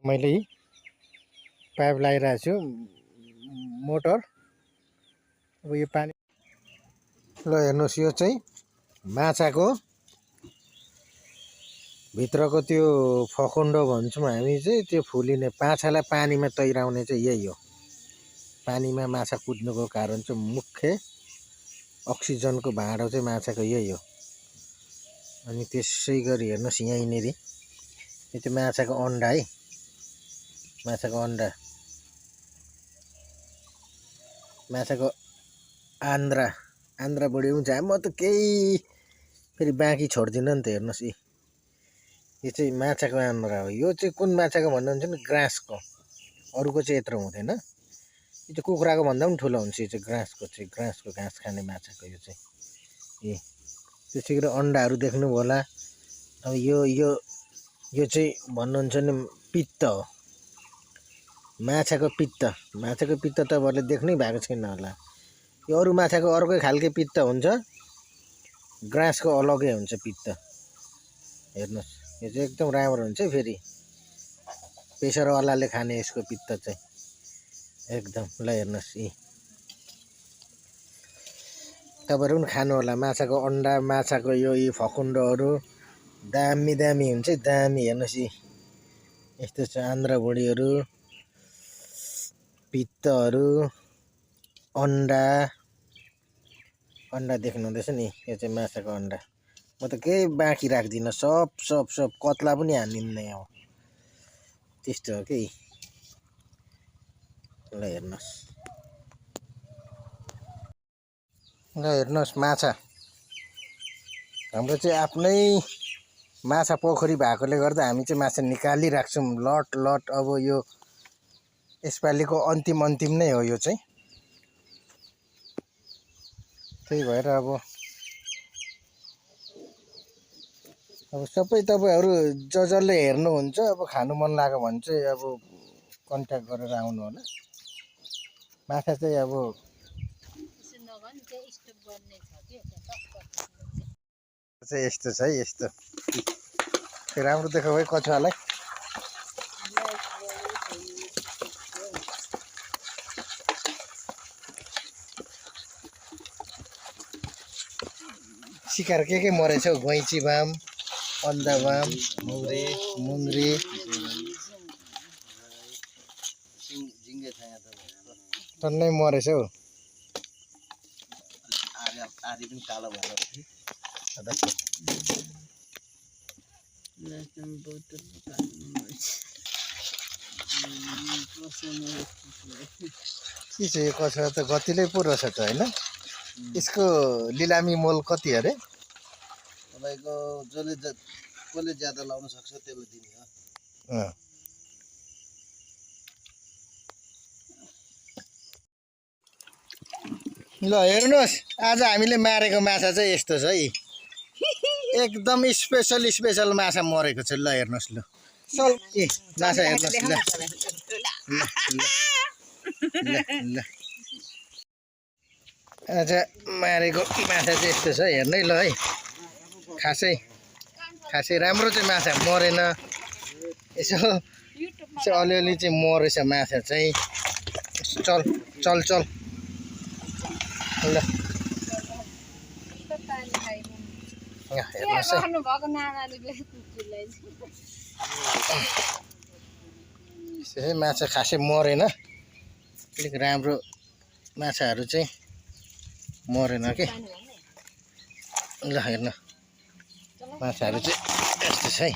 मैले पाइप लगाइरहेको छु मोटर। अब यो पानी ल हेर्नुहोस्, यो चाहिँ माछाको भित्रको त्यो फकुन्डो भन्छौँ हामी चाहिँ, त्यो फुलिने पाछालाई पानीमा तैराउने चाहिँ यही हो। पानीमा माछा कुद्नुको कारण चाहिँ मुख्य अक्सिजनको भाँडो चाहिँ माछाको यही हो। अनि त्यसै गरी हेर्नुहोस् यहीँनिर यो चाहिँ माछाको अन्डा है, माछाको अन्डा, माछाको आन्द्रा बढी हुन्छ। म त केही फेरि बाँकी छोड्दिनँ नि त। हेर्नुहोस् यो चाहिँ माछाको आन्द्रा हो। यो चाहिँ कुन माछाको भन्नुहुन्छ नि, ग्रासको। अरूको चाहिँ यत्रो हुँदैन, यो चाहिँ कुखुराको भन्दा पनि ठुलो हुन्छ। यो चाहिँ ग्रासको घाँस खाने माछाको यो चाहिँ। त्यसै गरी अन्डाहरू देख्नुभयो होला। अब यो चाहिँ भन्नुहुन्छ नि पित्त हो, माछाको पित्त। माछाको पित्त तपाईँहरूले देख्नै भएको छैन होला। यो अरू माछाको अर्कै खालके पित्त हुन्छ, ग्रासको अलग्गै हुन्छ पित्त। हेर्नुहोस् यो चाहिँ एकदम राम्रो हुन्छ फेरि प्रेसरवालाले खाने यसको पित्त चाहिँ एकदम। ल हेर्नुहोस् तपाईँहरू पनि खानु होला माछाको अन्डा, माछाको यो फकुन्डोहरू दामी दामी हुन्छ, दामी। हेर्नुहोस् यस्तो छ आन्द्रा भुँडीहरू, पित्तहरू, अन्डा देख्नु हुँदैछ नि, यो चाहिँ माछाको अन्डा। म त केही बाँकी राख्दिनँ, सब कत्ला पनि हानिदिँदै हो, त्यस्तो हो कि। ल हेर्नुहोस् माछा हाम्रो चाहिँ आफ्नै माछा पोखरी भएकोले गर्दा हामी चाहिँ माछा निकालिराख्छौँ लट। अब यो यसपालिको अन्तिम नै हो यो चाहिँ। त्यही भएर अब सबै तपाईँहरू जसले हेर्नुहुन्छ, अब खानु मन लाग्यो भने चाहिँ अब कन्ट्याक्ट गरेर आउनु होला। माछा चाहिँ अब यस्तो छ है, यस्तो राम्रो देखो है कछुवालाई। शिकार के मरेछ हौ? गैँची बाम, अन्डा बाम, मुन्द्री टन्नै मरेछ हौ। आरी पनि कालो भएर के छ यो कछुवा त गतिलै पो रहेछ त होइन? यसको लिलामी मोल कति अरे? तपाईँको कसले ज्यादा लाउन सक्छ त्यसले दिने हो। ल हेर्नुहोस्, आज हामीले मारेको माछा चाहिँ यस्तो छ है, एकदम स्पेसल माछा मरेको छ। ल हेर्नुहोस्, ल माछा हेर्नुहोस्। ल आज मारेको माछा चाहिँ यस्तो छ, हेर्नु है। ल है खासै राम्रो चाहिँ माछा मरेन, यसो अलिअलि चाहिँ मरेछ माछा चाहिँ। चल ल हेर्नुहोस् है, माछा खासै मरेन, अलिक राम्रो माछाहरू चाहिँ मरेन के। ल हेर्नु माछाहरू चाहिँ यस्तो छ है।